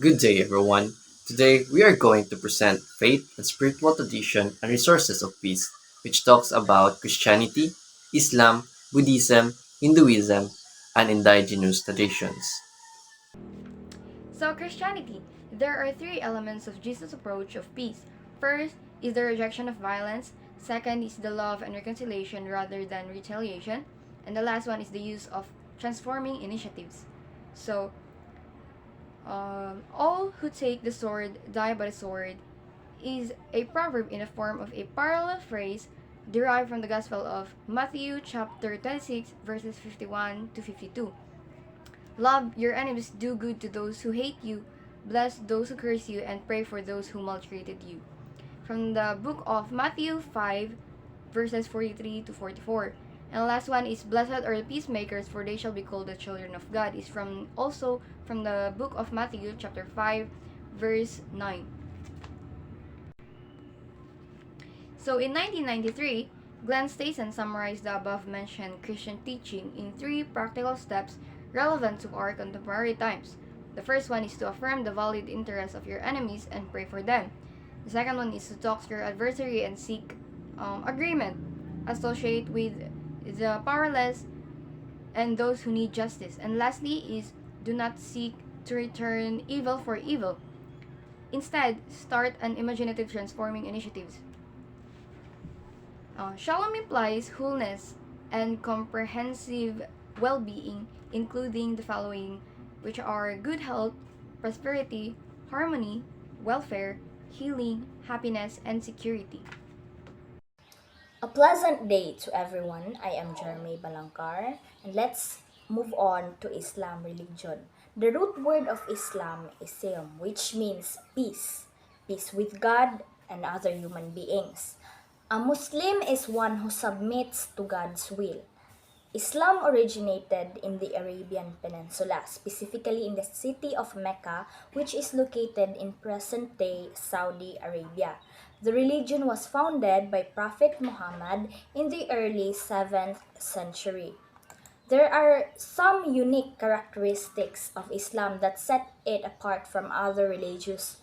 Good day, everyone. Today, we are going to present Faith and Spiritual Tradition and Resources of Peace, which talks about Christianity, Islam, Buddhism, Hinduism, and indigenous traditions. So, Christianity. There are three elements of Jesus' approach of peace. First is the rejection of violence, second is the love and reconciliation rather than retaliation, and the last one is the use of transforming initiatives. So, all who take the sword die by the sword is a proverb in the form of a parallel phrase derived from the Gospel of Matthew chapter 26 verses 51 to 52. Love your enemies, do good to those who hate you, bless those who curse you, and pray for those who maltreated you. From the book of Matthew 5, verses 43 to 44. And the last one is blessed are the peacemakers, for they shall be called the children of God. Is from also from the book of Matthew chapter 5, verse 9. So in 1993, Glenn Stason summarized the above mentioned Christian teaching in three practical steps relevant to our contemporary times. The first one is to affirm the valid interests of your enemies and pray for them. The second one is to talk to your adversary and seek agreement. Associate with the powerless and those who need justice. And lastly is do not seek to return evil for evil. Instead, start an imaginative transforming initiatives. Shalom implies wholeness and comprehensive well being, including the following, which are good health, prosperity, harmony, welfare, healing, happiness, and security. A pleasant day to everyone. I am Jeremy Balangkar, and let's move on to Islam religion. The root word of Islam is Islam, which means peace, peace with God and other human beings. A Muslim is one who submits to God's will. Islam originated in the Arabian Peninsula, specifically in the city of Mecca, which is located in present-day Saudi Arabia. The religion was founded by Prophet Muhammad in the early 7th century. There are some unique characteristics of Islam that set it apart from other religions.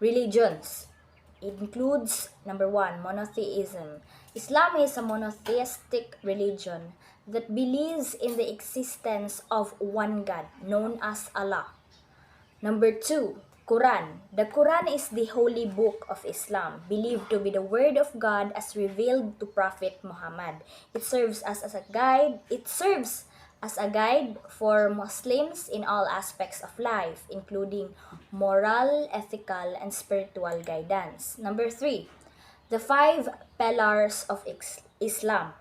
It includes number one, monotheism. Islam is a monotheistic religion that believes in the existence of one God known as Allah. Number two, Quran. The Quran is the holy book of Islam, believed to be the word of God as revealed to Prophet Muhammad. It serves as a guide for Muslims in all aspects of life, including moral, ethical, and spiritual guidance. Number three, the five pillars of Islam.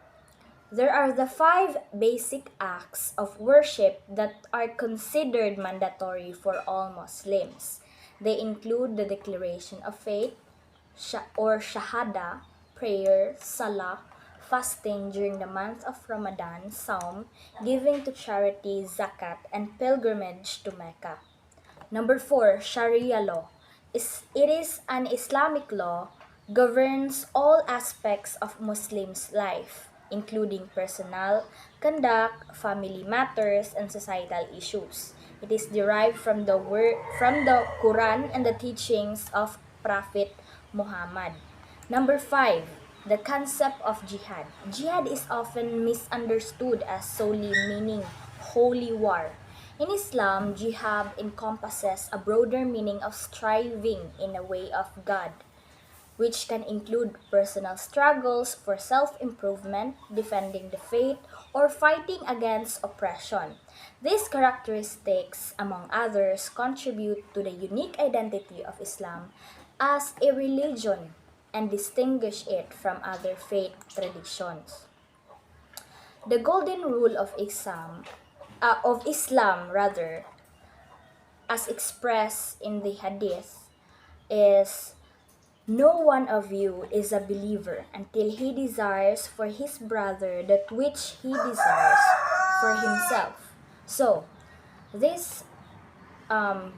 There are the five basic acts of worship that are considered mandatory for all Muslims. They include the declaration of faith, or shahada, prayer, salah, fasting during the month of Ramadan, Saum, giving to charity, zakat, and pilgrimage to Mecca. Number four, Sharia law. It is an Islamic law governs all aspects of Muslims' life, including personal conduct, family matters, and societal issues. It is derived from the Quran and the teachings of Prophet Muhammad. Number five, the concept of jihad. Jihad is often misunderstood as solely meaning holy war. In Islam, jihad encompasses a broader meaning of striving in a way of God, which can include personal struggles for self-improvement, defending the faith, or fighting against oppression. These characteristics, among others, contribute to the unique identity of Islam as a religion and distinguish it from other faith traditions. The golden rule of Islam rather, as expressed in the Hadith, is no one of you is a believer until he desires for his brother that which he desires for himself. So, this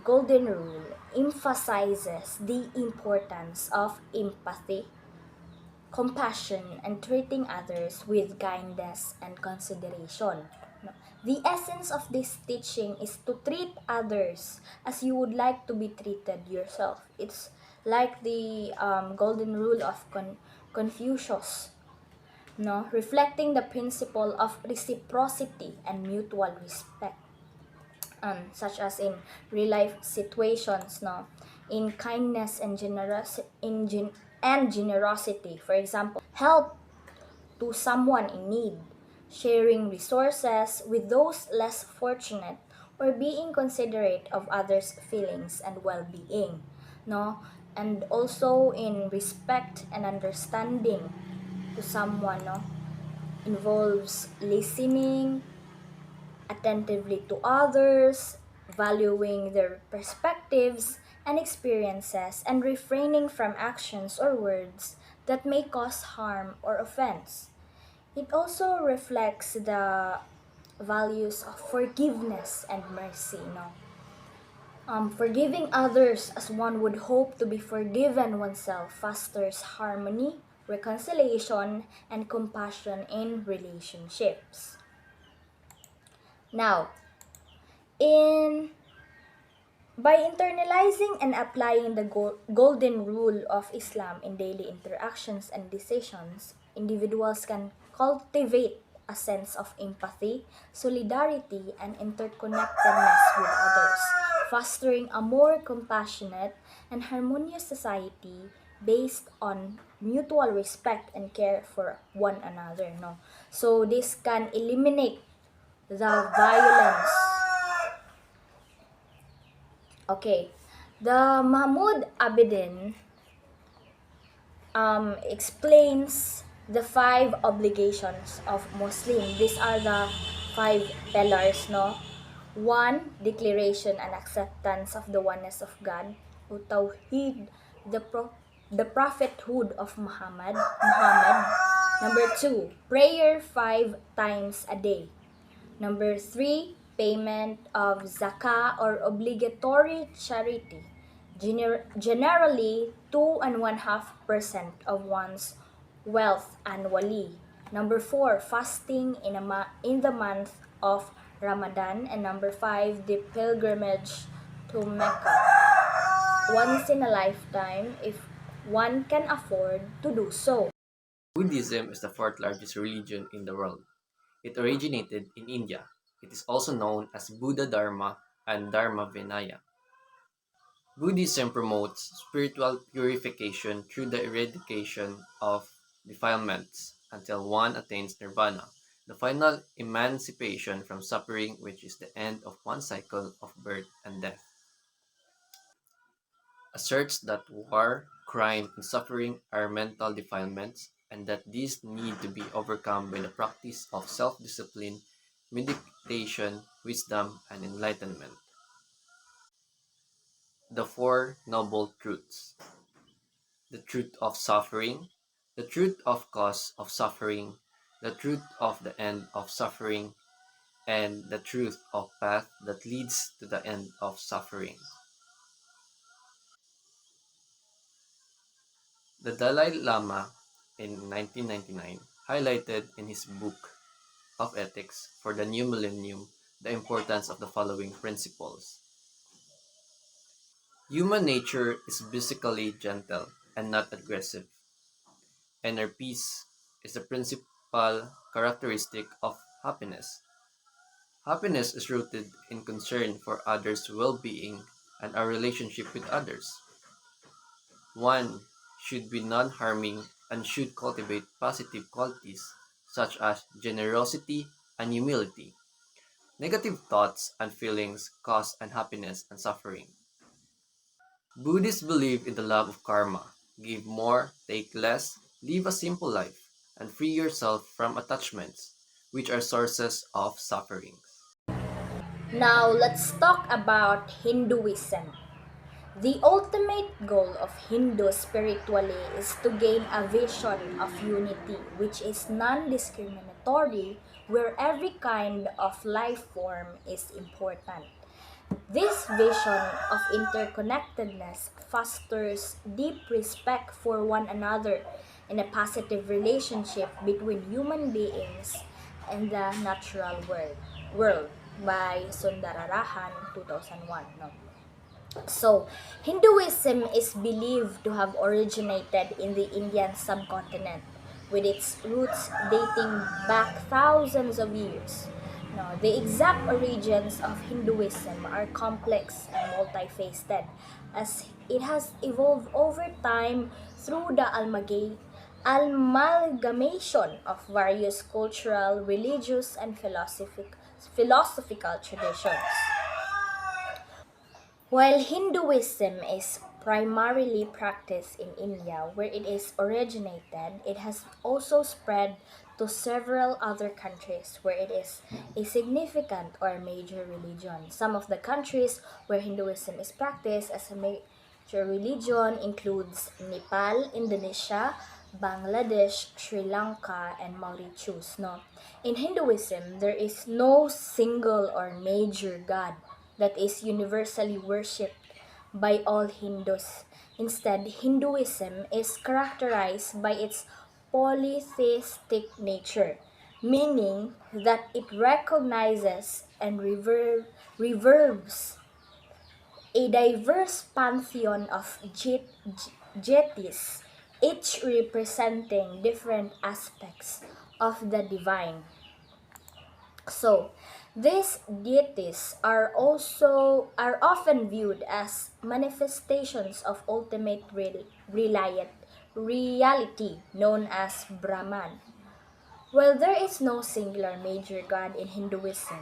golden rule emphasizes the importance of empathy, compassion, and treating others with kindness and consideration. No. The essence of this teaching is to treat others as you would like to be treated yourself. It's like the golden rule of Confucius, no, reflecting the principle of reciprocity and mutual respect, such as in real life situations, no, in kindness and generosity. For example, help to someone in need, sharing resources with those less fortunate, or being considerate of others' feelings and well-being, no, and also in respect and understanding to someone, no, involves listening attentively to others, valuing their perspectives and experiences, and refraining from actions or words that may cause harm or offense. It also reflects the values of forgiveness and mercy. No? Forgiving others as one would hope to be forgiven oneself fosters harmony, reconciliation, and compassion in relationships. Now, in by internalizing and applying the golden rule of Islam in daily interactions and decisions, individuals can cultivate a sense of empathy, solidarity, and interconnectedness with others, fostering a more compassionate and harmonious society based on mutual respect and care for one another. No? So this can eliminate the violence. Okay, the Mahmoud Abedin explains the 5 obligations of Muslim. These are the 5 pillars, no? 1, declaration and acceptance of the oneness of God. Tawheed, the prophethood of Muhammad. Number 2, prayer 5 times a day. Number 3, payment of zakah or obligatory charity, generally 2.5% of one's wealth annually. Number 4, fasting in the month of Ramadan. And number 5, the pilgrimage to Mecca once in a lifetime if one can afford to do so. Buddhism is the fourth largest religion in the world. It originated in India. It is also known as Buddha Dharma and Dharma Vinaya. Buddhism promotes spiritual purification through the eradication of defilements until one attains nirvana, the final emancipation from suffering, which is the end of one cycle of birth and death. Asserts that war, crime, and suffering are mental defilements, and that these need to be overcome by the practice of self-discipline, meditation, wisdom, and enlightenment. The Four Noble Truths: the truth of suffering, the truth of cause of suffering, the truth of the end of suffering, and the truth of path that leads to the end of suffering. The Dalai Lama in 1999 highlighted in his book of ethics for the new millennium the importance of the following principles. Human nature is basically gentle and not aggressive. Inner peace is the principal characteristic of happiness. Happiness is rooted in concern for others' well-being and our relationship with others. One should be non-harming and should cultivate positive qualities such as generosity and humility. Negative thoughts and feelings cause unhappiness and suffering. Buddhists believe in the law of karma: give more, take less, live a simple life, and free yourself from attachments, which are sources of suffering. Now let's talk about Hinduism. The ultimate goal of Hindu spiritually is to gain a vision of unity which is non-discriminatory, where every kind of life form is important. This vision of interconnectedness fosters deep respect for one another and a positive relationship between human beings and the natural world. World by Sundararajan 2001. No? So, Hinduism is believed to have originated in the Indian subcontinent, with its roots dating back thousands of years. Now, the exact origins of Hinduism are complex and multifaceted, as it has evolved over time through the amalgamation of various cultural, religious, and philosophical traditions. While Hinduism is primarily practiced in India, where it is originated, it has also spread to several other countries where it is a significant or major religion. Some of the countries where Hinduism is practiced as a major religion includes Nepal, Indonesia, Bangladesh, Sri Lanka, and Mauritius. No? In Hinduism, there is no single or major god that is universally worshipped by all Hindus. Instead, Hinduism is characterized by its polytheistic nature, meaning that it recognizes and reveres a diverse pantheon of deities, each representing different aspects of the divine. So, these deities are often viewed as manifestations of ultimate reality known as Brahman. While there is no singular major god in Hinduism,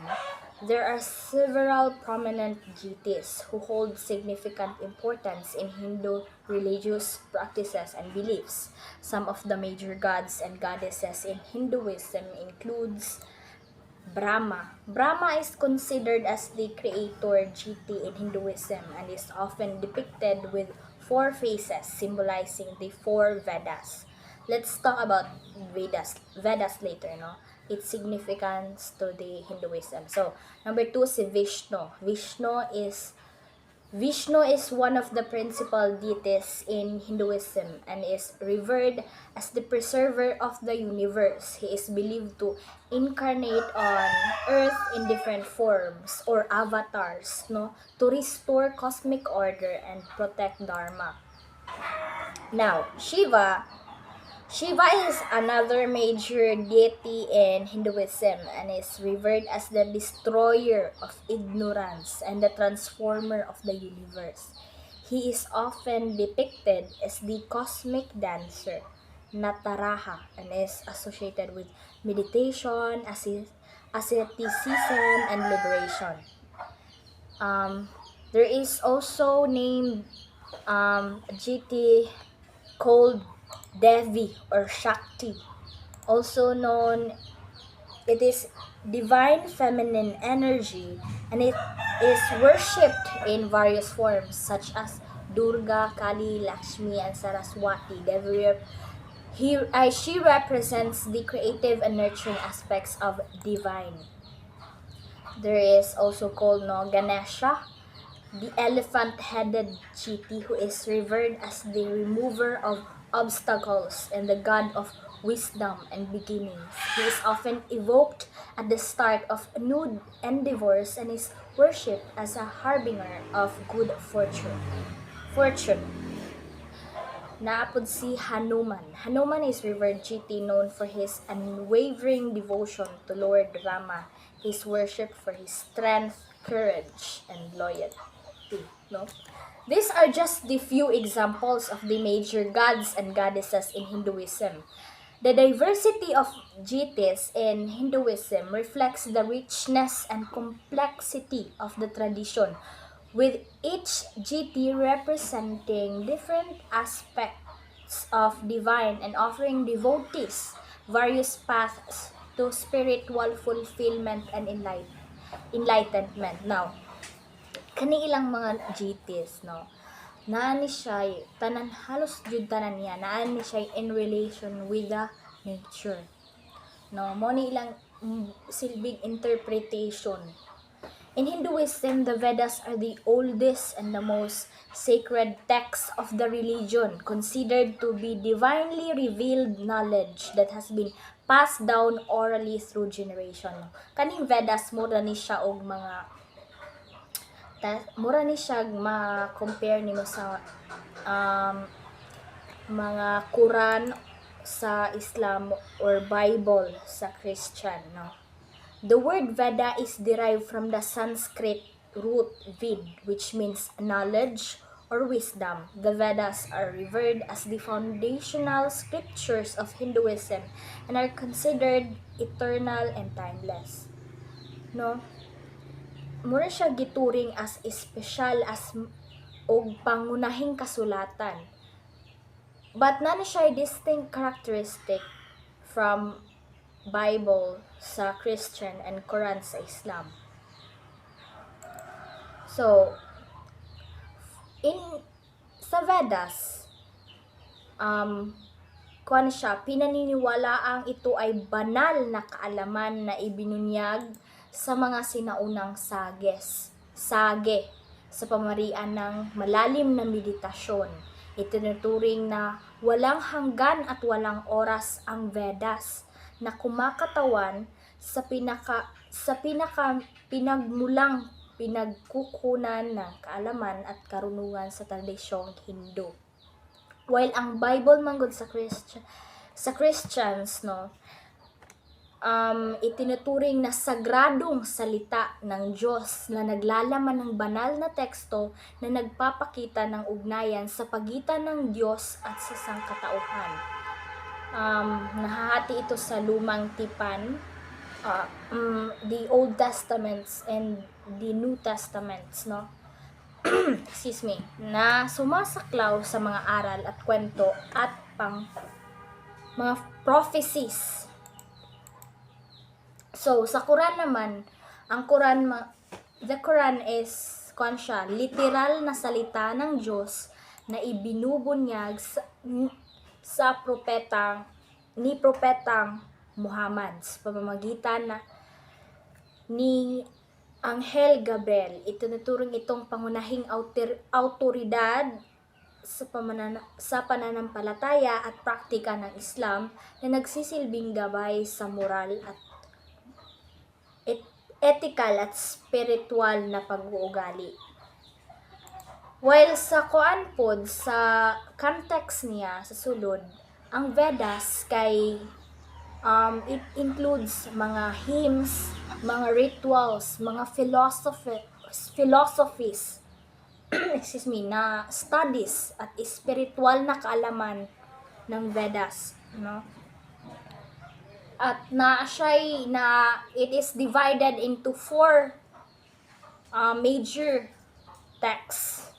there are several prominent deities who hold significant importance in Hindu religious practices and beliefs. Some of the major gods and goddesses in Hinduism includes Brahma. Brahma is considered as the creator deity in Hinduism and is often depicted with four faces symbolizing the four Vedas. Let's talk about Vedas later, no? Its significance to the Hinduism. So, number two si Vishnu. Vishnu is one of the principal deities in Hinduism and is revered as the preserver of the universe. He is believed to incarnate on earth in different forms or avatars, no, to restore cosmic order and protect dharma. Now, Shiva is another major deity in Hinduism and is revered as the destroyer of ignorance and the transformer of the universe. He is often depicted as the cosmic dancer, Nataraja, and is associated with meditation, asceticism, and liberation. There is also named deity called Devi or Shakti, also known, it is divine feminine energy, and it is worshipped in various forms such as Durga, Kali, Lakshmi, and Saraswati. She represents the creative and nurturing aspects of divine. There is also called Ganesha, the elephant-headed deity who is revered as the remover of obstacles and the god of wisdom and beginnings. He is often evoked at the start of new endeavors and is worshipped as a harbinger of good fortune. Naapod si Hanuman. Hanuman is revered deity known for his unwavering devotion to Lord Rama. He is worshipped for his strength, courage, and loyalty. No? These are just the few examples of the major gods and goddesses in Hinduism. The diversity of deities in Hinduism reflects the richness and complexity of the tradition, with each deity representing different aspects of divine and offering devotees various paths to spiritual fulfillment and enlightenment. Now, kani ilang mga deities, no, naani siya halos jud tanan niya naani siya in relation with the nature, no, mo ni ilang silbig interpretation. In Hinduism, the Vedas are the oldest and the most sacred texts of the religion, considered to be divinely revealed knowledge that has been passed down orally through generation. Kaning Vedas mura ni siya og mura ni siya ma-compare nimo sa mga Quran sa Islam or Bible sa Christian, no? The word Veda is derived from the Sanskrit root vid, which means knowledge or wisdom. The Vedas are revered as the foundational scriptures of Hinduism and are considered eternal and timeless. No? Mura siya gituring as espesyal as og pangunahing kasulatan. But none siya distinct characteristic from Bible sa Christian and Quran sa Islam. So, sa Vedas, kuan siya, pinaniniwalaang ito ay banal na kaalaman na ibinunyag sa mga sinaunang sage sa pamarian ng malalim na meditasyon. Itinuturing na walang hanggan at walang oras ang Vedas na kumakatawan sa pinagkukunan ng kaalaman at karunungan sa tradisyong Hindu. While ang Bible manggod sa Christians, no, itinuturing na sagradong salita ng Diyos na naglalaman ng banal na teksto na nagpapakita ng ugnayan sa pagitan ng Diyos at sa sangkatauhan. Nahahati ito sa lumang tipan, the Old Testaments and the New Testaments, no? Excuse me, na sumasaklaw sa mga aral at kwento at mga prophecies. So, sa Quran naman, the Quran is literal na salita ng Diyos na ibinubunyag sa propetang Muhammad sa pamamagitan ni Anghel Gabriel. Itinuturing itong pangunahing autoridad sa pananampalataya at praktika ng Islam na nagsisilbing gabay sa moral at ethical at spiritual na pag-uugali. While sa Quran pod, sa context niya sa sulod, ang Vedas kay it includes mga hymns, mga rituals, mga philosophies excuse me, na studies at spiritual na kaalaman ng Vedas, no? At it is divided into 4 major texts.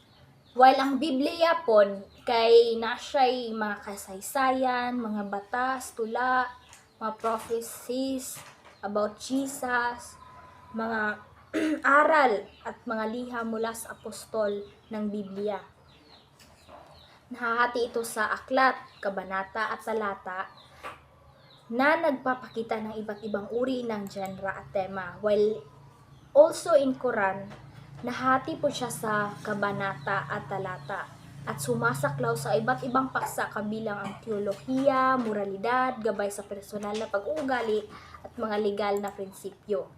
While ang Biblia pon kay siya'y mga kasaysayan, mga batas, tula, mga prophecies about Jesus, mga aral at mga liham mula sa apostol ng Biblia. Nahahati ito sa aklat, kabanata at talata na nagpapakita ng iba't ibang uri ng genre at tema. While also in Quran, nahati po siya sa kabanata at talata at sumasaklaw sa iba't ibang paksa kabilang ang teolohiya, moralidad, gabay sa personal na pag-uugali at mga legal na prinsipyo.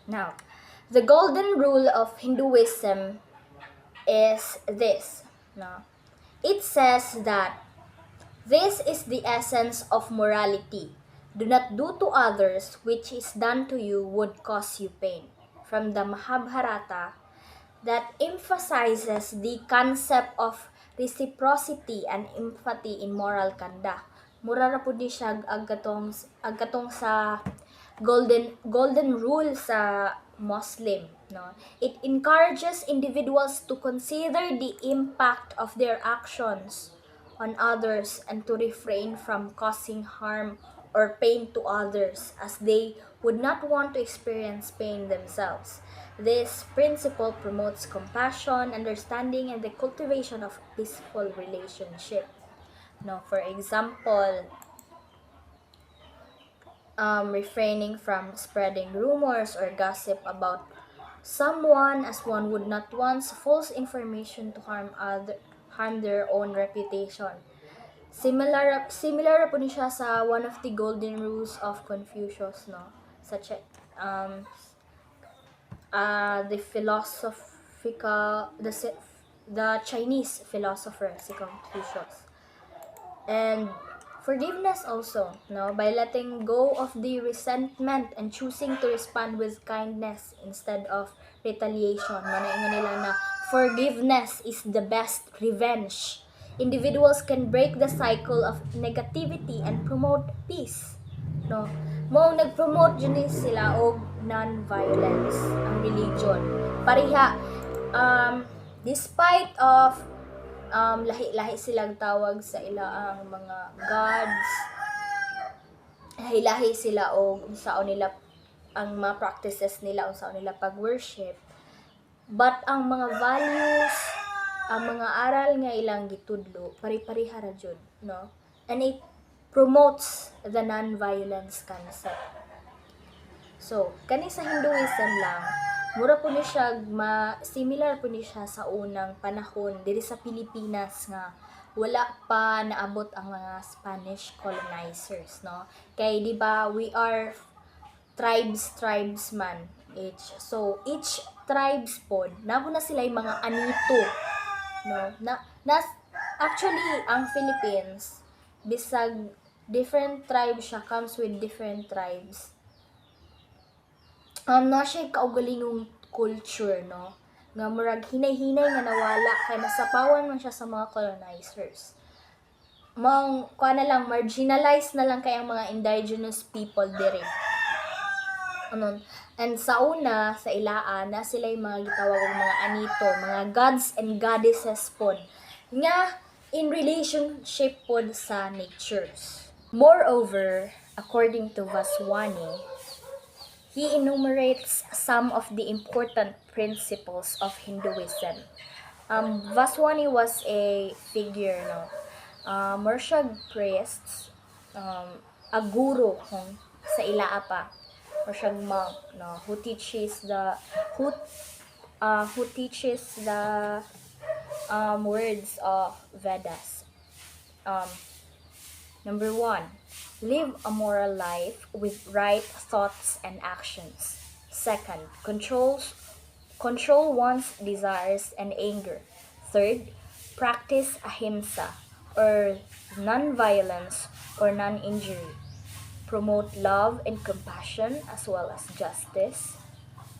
Now, the golden rule of Hinduism is this, no? It says that this is the essence of morality. Do not do to others which is done to you would cause you pain. From the Mahabharata, that emphasizes the concept of reciprocity and empathy in moral conduct. Mura ra pud ni siya agkatong sa golden rule sa Muslim, no? It encourages individuals to consider the impact of their actions on others and to refrain from causing harm or pain to others as they would not want to experience pain themselves. This principle promotes compassion, understanding, and the cultivation of peaceful relationship. No, for example, refraining from spreading rumors or gossip about someone, as one would not want false information to harm their own reputation. Similar po ni siya sa one of the golden rules of Confucius, no? Such um the philosophical the Chinese philosopher si Confucius. And forgiveness also, no, by letting go of the resentment and choosing to respond with kindness instead of retaliation. Manaingon nila na forgiveness is the best revenge. Individuals can break the cycle of negativity and promote peace, no. Mo nag-promote jud sila og non-violence ang religion. Pareha despite of lahi-lahi silang tawag sa ilaang mga gods, lahi-lahi sila og unsaon nila ang mga practices nila, unsaon nila pag-worship, but ang mga values, ang mga aral nga ilang gitudlo pari-pareha ra jud, no, and it promotes the non-violence concept. So kani sa Hinduism lang, mura po ni siya similar po ni siya sa unang panahon diri sa Pilipinas nga wala pa naabot ang mga Spanish colonizers, no, kay di ba we are tribes man each, so each tribes pod nabo na sila yung mga anito, no, actually ang Philippines bisag different tribes siya, comes with different tribes. Na siya kaugalingong culture, no, nga murag hinay-hinay nga nawala kay nasapawan man siya sa mga colonizers. Kuha na lang, marginalized na lang kay ang mga indigenous people diri. And sa una, sa ilaan, na sila yung mga gitawag ng mga anito, mga gods and goddesses pod, nga in relationship pod sa natures. Moreover, according to Vaswani, he enumerates some of the important principles of Hinduism. Vaswani was a figure, no, Murshag priests, a guru kung sa ilaa pa, Murshag monk, no, who teaches the words of Vedas. Number 1, live a moral life with right thoughts and actions. Second, control one's desires and anger. Third, practice ahimsa, or non-violence or non-injury. Promote love and compassion as well as justice.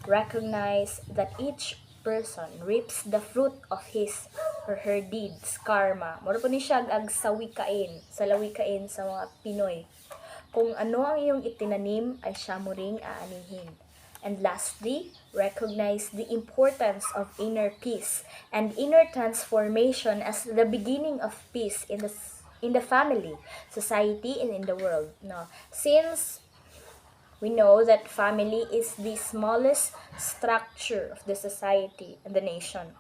Recognize that each person reaps the fruit of his or her deeds, karma. Mura po ni siya ag sawikain, sa lawikain sa mga Pinoy. Kung ano ang iyong itinanim ay siya mo ring aanihin. And lastly, recognize the importance of inner peace and inner transformation as the beginning of peace in the family, society, and in the world. No, since we know that family is the smallest structure of the society and the nation,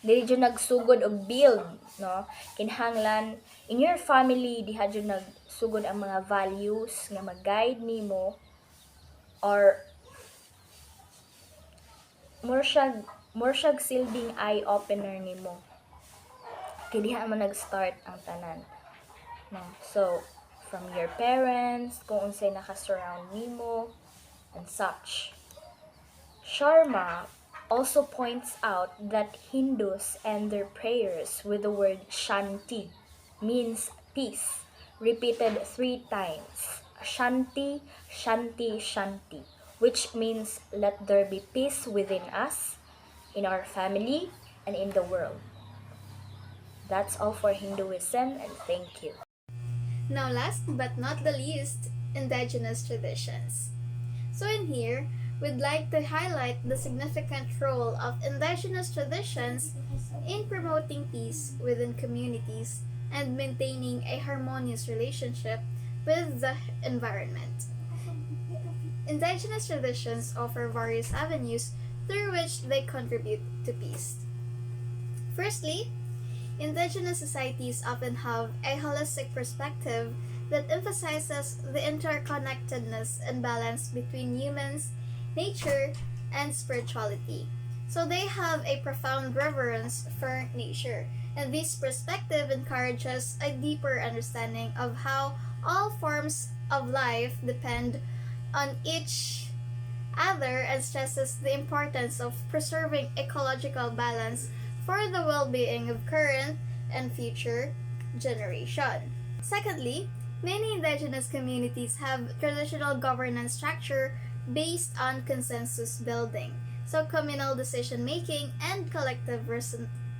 dili jud nagsugod og build, no, kinahanglan in your family diha jud nagsugod ang mga values nga mag-guide nimo, or more siya silbing eye opener nimo kay diha man nag-start ang tanan, no. So from your parents, kung unsay naka-surround nimo and such. Sharma also points out that Hindus end their prayers with the word Shanti, means peace, repeated 3 times. Shanti, Shanti, Shanti, which means let there be peace within us, in our family, and in the world. That's all for Hinduism, and thank you. Now, last but not the least, indigenous traditions. So in here, we'd like to highlight the significant role of indigenous traditions in promoting peace within communities and maintaining a harmonious relationship with the environment. Indigenous traditions offer various avenues through which they contribute to peace. Firstly, indigenous societies often have a holistic perspective that emphasizes the interconnectedness and balance between humans, nature, and spirituality. So they have a profound reverence for nature, and this perspective encourages a deeper understanding of how all forms of life depend on each other and stresses the importance of preserving ecological balance for the well-being of current and future generation. Secondly, many indigenous communities have traditional governance structure based on consensus building, so communal decision making and collective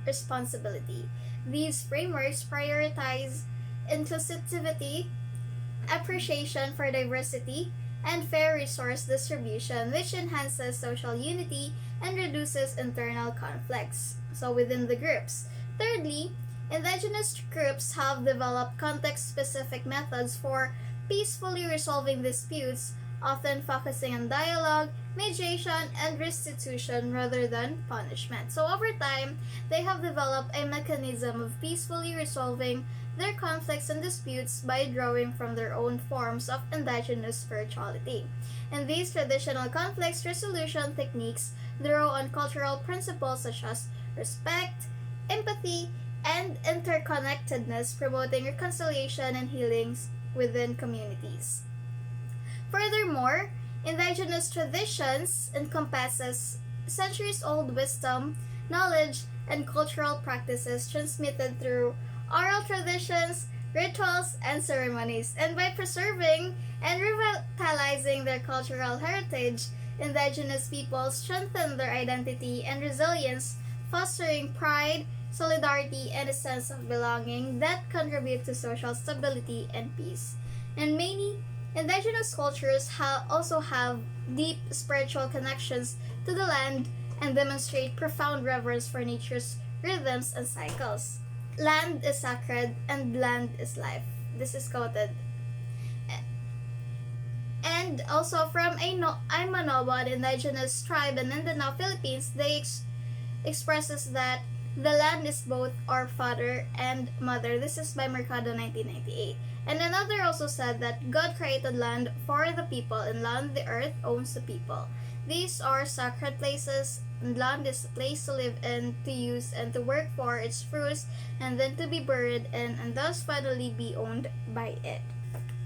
responsibility. These frameworks prioritize inclusivity, appreciation for diversity, and fair resource distribution, which enhances social unity and reduces internal conflicts, so within the groups. Thirdly, indigenous groups have developed context-specific methods for peacefully resolving disputes, often focusing on dialogue, mediation, and restitution rather than punishment. So over time, they have developed a mechanism of peacefully resolving their conflicts and disputes by drawing from their own forms of indigenous spirituality. And these traditional conflict resolution techniques draw on cultural principles such as respect, empathy, and interconnectedness, promoting reconciliation and healings within communities. Furthermore, indigenous traditions encompasses centuries-old wisdom, knowledge, and cultural practices transmitted through oral traditions, rituals, and ceremonies. And by preserving and revitalizing their cultural heritage, indigenous peoples strengthen their identity and resilience, fostering pride, solidarity, and a sense of belonging that contribute to social stability and peace. And many indigenous cultures also have deep spiritual connections to the land and demonstrate profound reverence for nature's rhythms and cycles. Land is sacred and land is life. This is quoted. And also from Aymanobo, an indigenous tribe in Mindanao, Philippines, they expresses that the land is both our father and mother. This is by Mercado 1998. And another also said that God created land for the people, and land, the earth, owns the people. These are sacred places, and land is a place to live in, to use, and to work for its fruits, and then to be buried in, and thus finally be owned by it.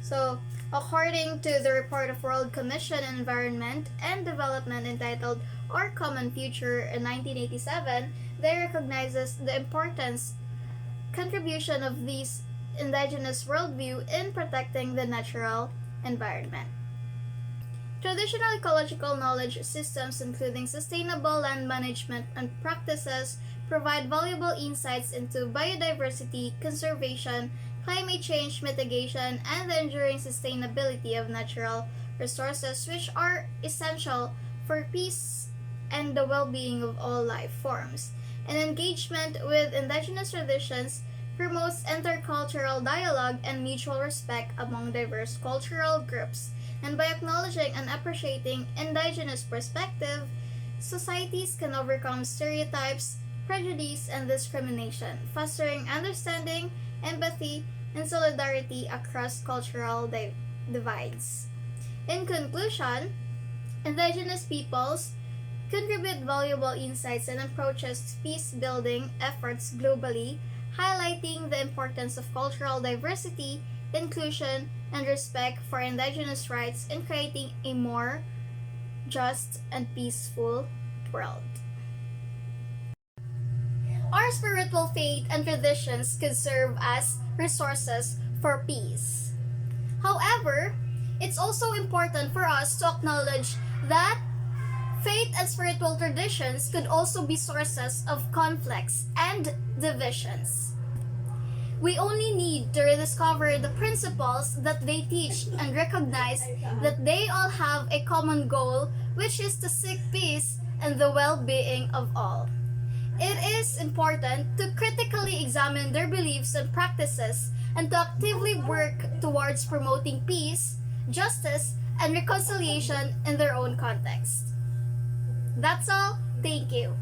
So, according to the report of World Commission on Environment and Development entitled Our Common Future in 1987, they recognizes the importance contribution of these indigenous worldview in protecting the natural environment. Traditional ecological knowledge systems, including sustainable land management and practices, provide valuable insights into biodiversity conservation, climate change mitigation, and the enduring sustainability of natural resources, which are essential for peace and the well-being of all life forms. And engagement with indigenous traditions promotes intercultural dialogue and mutual respect among diverse cultural groups. And by acknowledging and appreciating indigenous perspective, societies can overcome stereotypes, prejudice, and discrimination, fostering understanding, empathy, and solidarity across cultural divides. In conclusion, indigenous peoples contribute valuable insights and approaches to peace-building efforts globally, highlighting the importance of cultural diversity, inclusion, and respect for indigenous rights in creating a more just and peaceful world. Our spiritual faith and traditions could serve as resources for peace. However, it's also important for us to acknowledge that faith and spiritual traditions could also be sources of conflicts and divisions. We only need to rediscover the principles that they teach and recognize that they all have a common goal, which is to seek peace and the well-being of all. It is important to critically examine their beliefs and practices and to actively work towards promoting peace, justice, and reconciliation in their own context. That's all. Thank you.